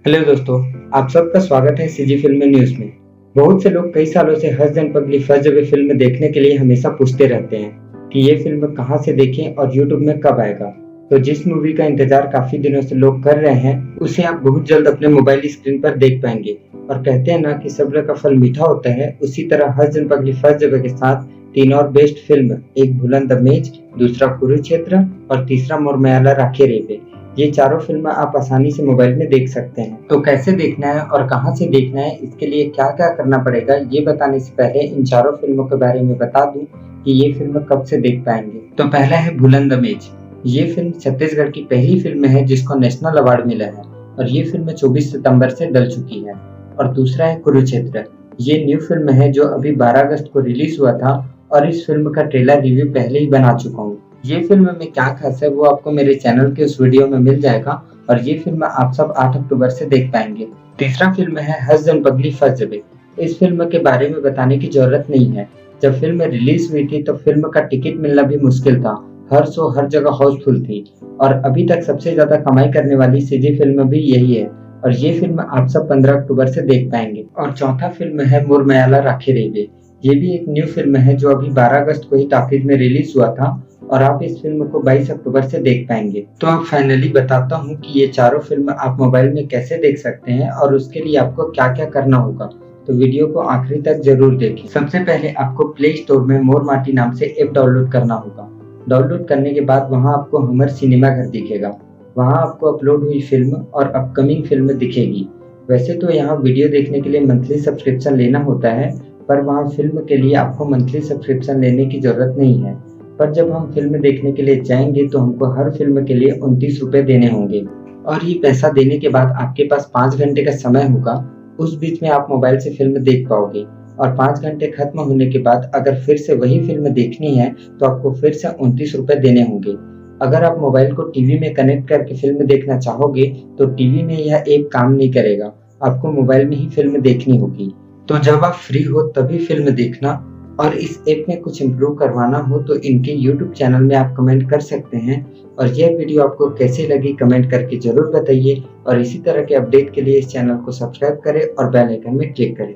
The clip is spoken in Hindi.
हेलो दोस्तों, आप सबका स्वागत है सीजी फिल्म न्यूज़ में। बहुत से लोग कई सालों से हस दिन पगली फस जब फिल्म देखने के लिए हमेशा पूछते रहते हैं कि ये फिल्म कहाँ से देखें और यूट्यूब में कब आएगा। तो जिस मूवी का इंतजार काफी दिनों से लोग कर रहे हैं, उसे आप बहुत जल्द अपने मोबाइल स्क्रीन पर देख पाएंगे। और कहते हैं ना कि सब्र का फल मीठा होता है, उसी तरह हस दिन पगली फस जब के साथ तीन और बेस्ट फिल्म, एक भूलन द मेज, दूसरा कुरुक्षेत्र और तीसरा मोरमयाला राखे रेबे, ये चारों फिल्म आप आसानी से मोबाइल में देख सकते हैं। तो कैसे देखना है और कहां से देखना है, इसके लिए क्या क्या करना पड़ेगा, ये बताने से पहले इन चारों फिल्मों के बारे में बता दूं कि ये फिल्म कब से देख पाएंगे। तो पहला है भूलन द मेज। ये फिल्म छत्तीसगढ़ की पहली फिल्म है जिसको नेशनल अवार्ड मिला है और ये फिल्म 24 सितंबर से डल चुकी है। और दूसरा है कुरुक्षेत्र। ये न्यू फिल्म है जो अभी 12 अगस्त को रिलीज हुआ था और इस फिल्म का ट्रेलर रिव्यू पहले ही बना चुका हूँ। ये फिल्म में क्या खास है वो आपको मेरे चैनल के उस वीडियो में मिल जाएगा और ये फिल्म आप सब 8 अक्टूबर से देख पाएंगे। तीसरा फिल्म है हस दिन पगली फस जबे। इस फिल्म के बारे में बताने की जरूरत नहीं है। जब फिल्म रिलीज हुई थी तो फिल्म का टिकट मिलना भी मुश्किल था। हर शो हर जगह हाउसफुल थी और अभी तक सबसे ज्यादा कमाई करने वाली सीजी फिल्म भी यही है और ये फिल्म आप सब 15 अक्टूबर से देख पाएंगे। और चौथा फिल्म है मोरमयाला राखे रेबे। ये भी एक न्यू फिल्म है जो अभी 12 अगस्त को ही टॉकीज में रिलीज हुआ था और आप इस फिल्म को 22 अक्टूबर से देख पाएंगे। तो अब फाइनली बताता हूँ कि ये चारों फिल्म आप मोबाइल में कैसे देख सकते हैं और उसके लिए आपको क्या क्या करना होगा। तो वीडियो को आखिरी तक जरूर देखें। सबसे पहले आपको प्ले स्टोर में मोर माटी नाम से ऐप डाउनलोड करना होगा। डाउनलोड करने के बाद वहाँ आपको हमर सिनेमा घर दिखेगा। वहाँ आपको अपलोड हुई फिल्म और अपकमिंग फिल्म दिखेगी। वैसे तो यहाँ वीडियो देखने के लिए मंथली सब्सक्रिप्शन लेना होता है, पर वहाँ फिल्म के लिए आपको मंथली सब्सक्रिप्शन लेने की जरूरत नहीं है। पर जब हम फिल्म देखने के लिए जाएंगे तो हमको हर फिल्म के लिए 29 रुपए देने होंगे और ये पैसा देने के बाद आपके पास 5 घंटे का समय होगा। उस बीच में आप मोबाइल से फिल्म देख पाओगे और 5 घंटे खत्म होने के बाद अगर फिर से वही फिल्म देखनी है तो आपको फिर से 29 रुपए देने होंगे। अगर आप मोबाइल को टीवी में कनेक्ट करके फिल्म देखना चाहोगे तो टीवी में यह ऐप काम नहीं करेगा, आपको मोबाइल में ही फिल्म देखनी होगी। तो जब आप फ्री हो तभी फिल्म देखना और इस ऐप में कुछ इम्प्रूव करवाना हो तो इनके YouTube चैनल में आप कमेंट कर सकते हैं। और यह वीडियो आपको कैसी लगी कमेंट करके जरूर बताइए और इसी तरह के अपडेट के लिए इस चैनल को सब्सक्राइब करें और बेल आइकन में क्लिक करें।